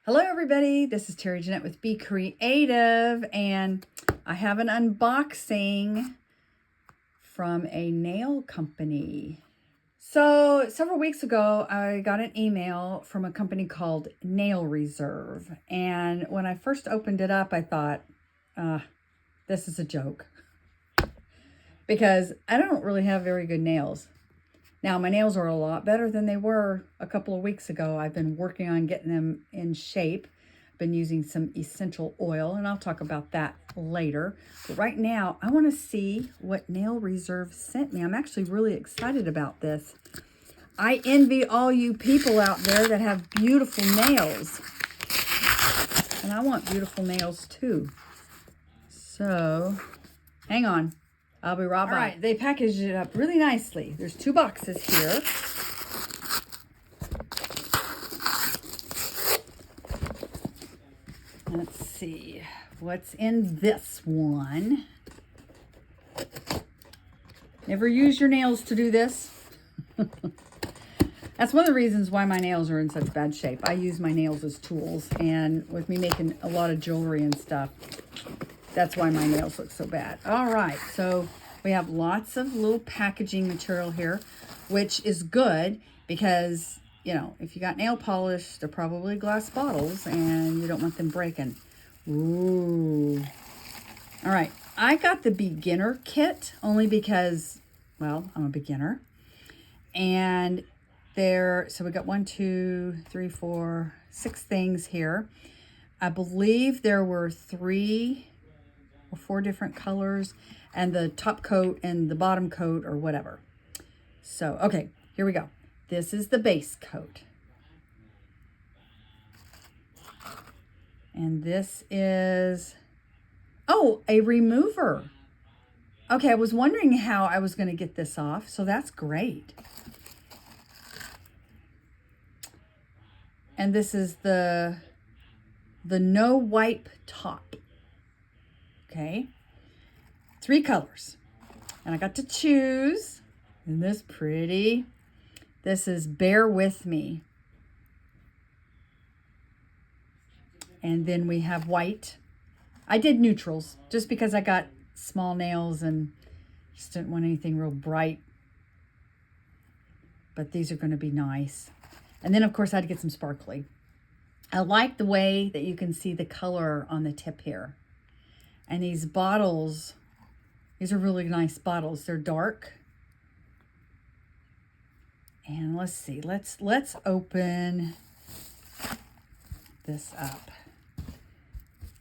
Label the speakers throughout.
Speaker 1: Hello everybody, this is Terry Jeanette with Be Creative, and I have an unboxing from a nail company. So several weeks ago, I got an email from a company called Nail Reserve, and when I first opened it up, I thought, this is a joke, because I don't really have very good nails. Now, my nails are a lot better than they were a couple of weeks ago. I've been working on getting them in shape. I've been using some essential oil, and I'll talk about that later. But right now, I want to see what Nail Reserve sent me. I'm actually really excited about this. I envy all you people out there that have beautiful nails. And I want beautiful nails too. So, hang on. I'll be right back. All right, they packaged it up really nicely. There's 2 boxes here. Let's see what's in this one. Never use your nails to do this. That's one of the reasons why my nails are in such bad shape. I use my nails as tools, and with me making a lot of jewelry and stuff, that's why my nails look so bad. All right, so we have lots of little packaging material here, which is good because, you know, if you got nail polish, they're probably glass bottles and you don't want them breaking. Ooh. All right, I got the beginner kit only because, well, I'm a beginner. And so we got 1, 2, 3, 4, 6 things here. I believe there were 3 or 4 different colors, and the top coat and the bottom coat or whatever. So, okay, here we go. This is the base coat. And this is, oh, a remover. Okay, I was wondering how I was going to get this off, so that's great. And this is the no wipe top. Okay. 3 colors. And I got to choose. Isn't this pretty? This is Bear With Me. And then we have white. I did neutrals just because I got small nails and just didn't want anything real bright. But these are going to be nice. And then, of course, I had to get some sparkly. I like the way that you can see the color on the tip here. And these bottles, these are really nice bottles. They're dark. And let's see, let's open this up.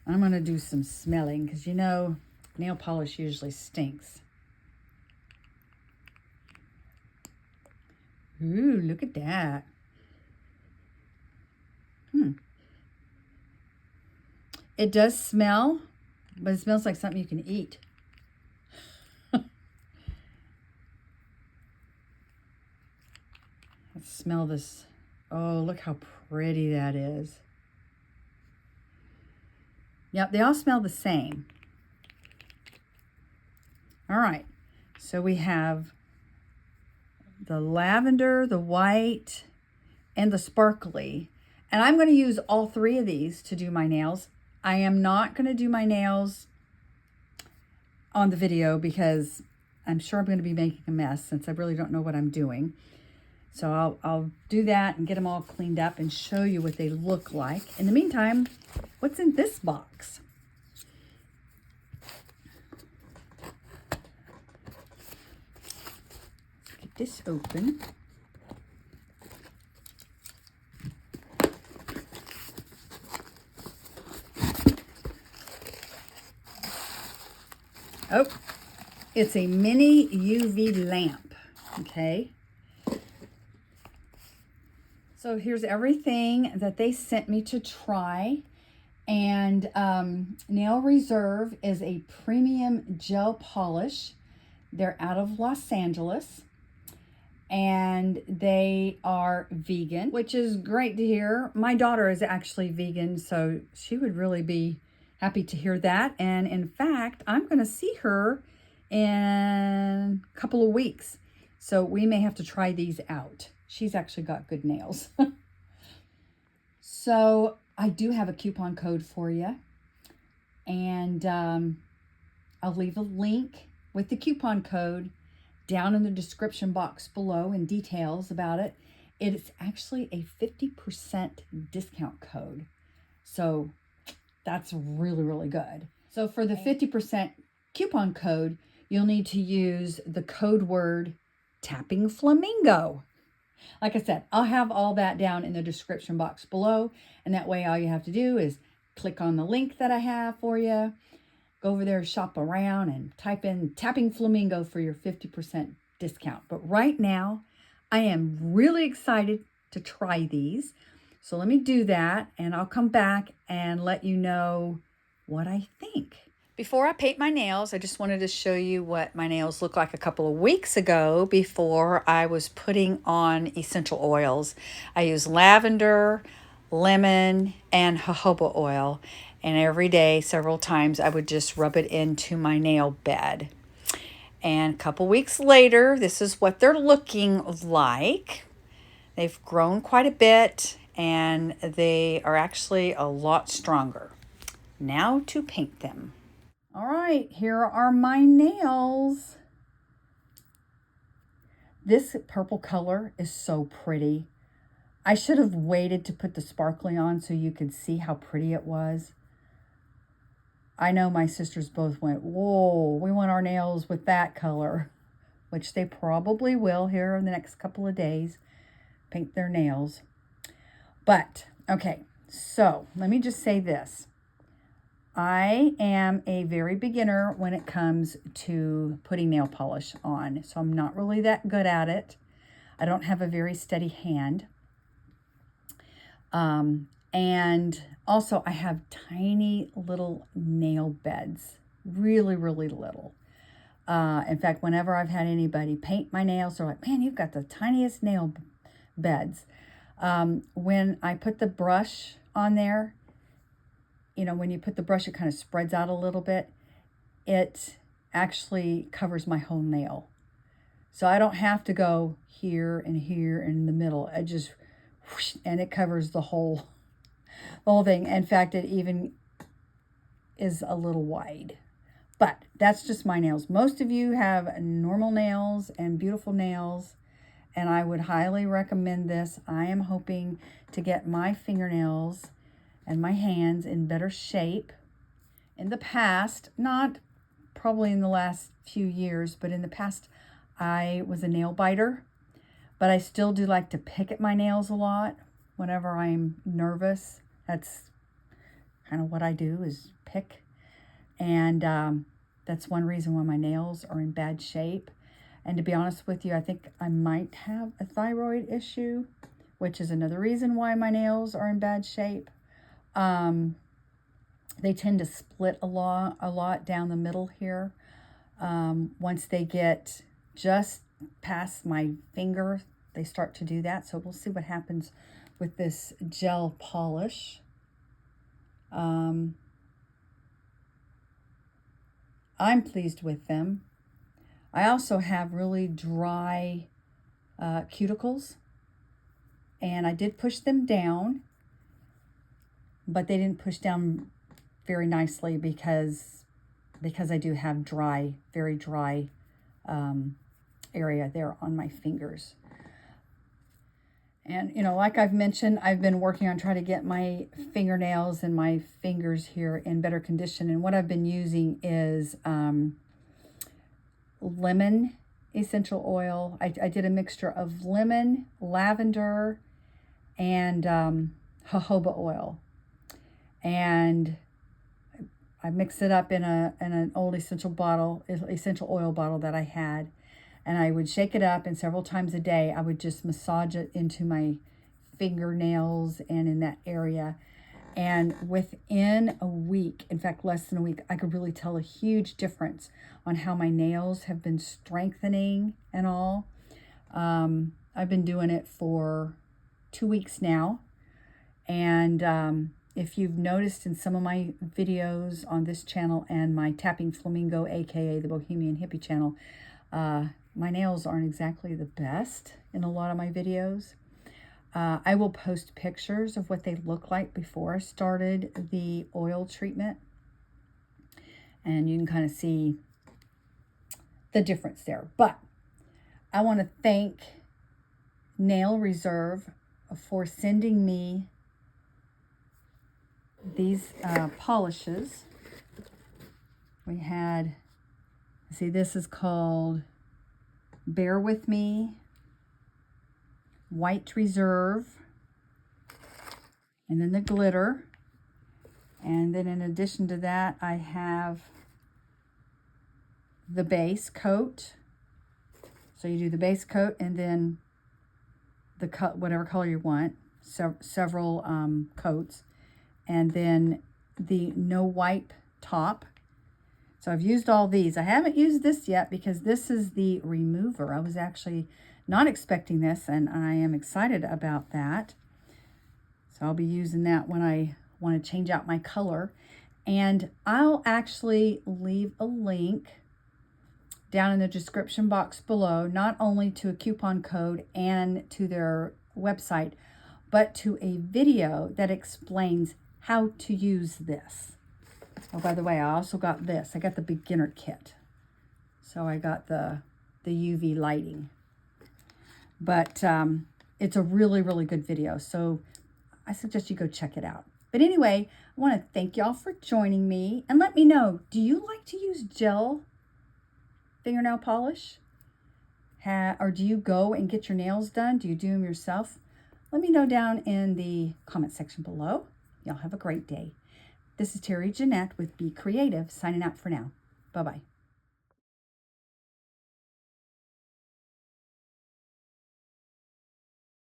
Speaker 1: I'm gonna do some smelling because, you know, nail polish usually stinks. Ooh, look at that. It does smell, but it smells like something you can eat. Let's smell this. Oh, look how pretty that is. Yep, they all smell the same. All right, so we have the lavender, the white, and the sparkly. And I'm going to use all 3 of these to do my nails. I am not going to do my nails on the video because I'm sure I'm going to be making a mess since I really don't know what I'm doing. So I'll do that and get them all cleaned up and show you what they look like. In the meantime, what's in this box? Get this open. Oh, it's a mini UV lamp, okay? So here's everything that they sent me to try. And Nail Reserve is a premium gel polish. They're out of Los Angeles. And they are vegan, which is great to hear. My daughter is actually vegan, so she would really be happy to hear that. And in fact, I'm going to see her in a couple of weeks. So we may have to try these out. She's actually got good nails. So I do have a coupon code for you, and I'll leave a link with the coupon code down in the description box below and details about it. It's actually a 50% discount code. So that's really, really good. So for the 50% coupon code, you'll need to use the code word Tappingflamingo. Like I said, I'll have all that down in the description box below. And that way all you have to do is click on the link that I have for you. Go over there, shop around, and type in Tappingflamingo for your 50% discount. But right now, I am really excited to try these. So let me do that, and I'll come back and let you know what I think. Before I paint my nails, I just wanted to show you what my nails looked like a couple of weeks ago before I was putting on essential oils. I use lavender, lemon, and jojoba oil. And every day, several times, I would just rub it into my nail bed. And a couple weeks later, this is what they're looking like. They've grown quite a bit, and they are actually a lot stronger. Now to paint them. All right, here are my nails. This purple color is so pretty. I should have waited to put the sparkly on so you could see how pretty it was. I know my sisters both went, whoa, we want our nails with that color, which they probably will here in the next couple of days, paint their nails. But, okay, so let me just say this. I am a very beginner when it comes to putting nail polish on, so I'm not really that good at it. I don't have a very steady hand. And also I have tiny little nail beds, really, really little. In fact, whenever I've had anybody paint my nails, they're like, man, you've got the tiniest nail beds. When I put the brush on there, you know, when you put the brush, it kind of spreads out a little bit. It actually covers my whole nail. So I don't have to go here and here and in the middle. I just, whoosh, and it covers the whole thing. In fact, it even is a little wide. But that's just my nails. Most of you have normal nails and beautiful nails, and I would highly recommend this. I am hoping to get my fingernails and my hands in better shape. In the past, not probably in the last few years, but in the past, I was a nail biter, but I still do like to pick at my nails a lot whenever I'm nervous. That's kind of what I do, is pick. And that's one reason why my nails are in bad shape. And to be honest with you, I think I might have a thyroid issue, which is another reason why my nails are in bad shape. They tend to split a lot down the middle here. Once they get just past my finger, they start to do that. So we'll see what happens with this gel polish. I'm pleased with them. I also have really dry cuticles, and I did push them down, but they didn't push down very nicely because I do have very dry area there on my fingers. And, you know, like I've mentioned, I've been working on trying to get my fingernails and my fingers here in better condition. And what I've been using is lemon essential oil. I did a mixture of lemon, lavender, and jojoba oil. And I mixed it up in an old essential oil bottle that I had. And I would shake it up, and several times a day, I would just massage it into my fingernails and in that area. And within a week, in fact, less than a week, I could really tell a huge difference on how my nails have been strengthening and all. I've been doing it for 2 weeks now. And if you've noticed in some of my videos on this channel and my Tapping Flamingo, aka the Bohemian Hippie channel, my nails aren't exactly the best in a lot of my videos. I will post pictures of what they look like before I started the oil treatment. And you can kind of see the difference there. But I want to thank Nail Reserve for sending me these polishes. We had, see, this is called Bear With Me, White Reserve, and then the glitter. And then in addition to that, I have the base coat. So you do the base coat and then the whatever color you want, several coats, and then the no wipe top. So I've used all these. I haven't used this yet because this is the remover. I was actually not expecting this, and I am excited about that. So I'll be using that when I want to change out my color. And I'll actually leave a link down in the description box below, not only to a coupon code and to their website, but to a video that explains how to use this. Oh, by the way, I also got this. I got the beginner kit. So I got the UV lighting. But it's a really, really good video. So I suggest you go check it out. But anyway, I want to thank y'all for joining me. And let me know, do you like to use gel fingernail polish? Or do you go and get your nails done? Do you do them yourself? Let me know down in the comment section below. Y'all have a great day. This is Terry Jeanette with Be Creative, signing out for now. Bye-bye.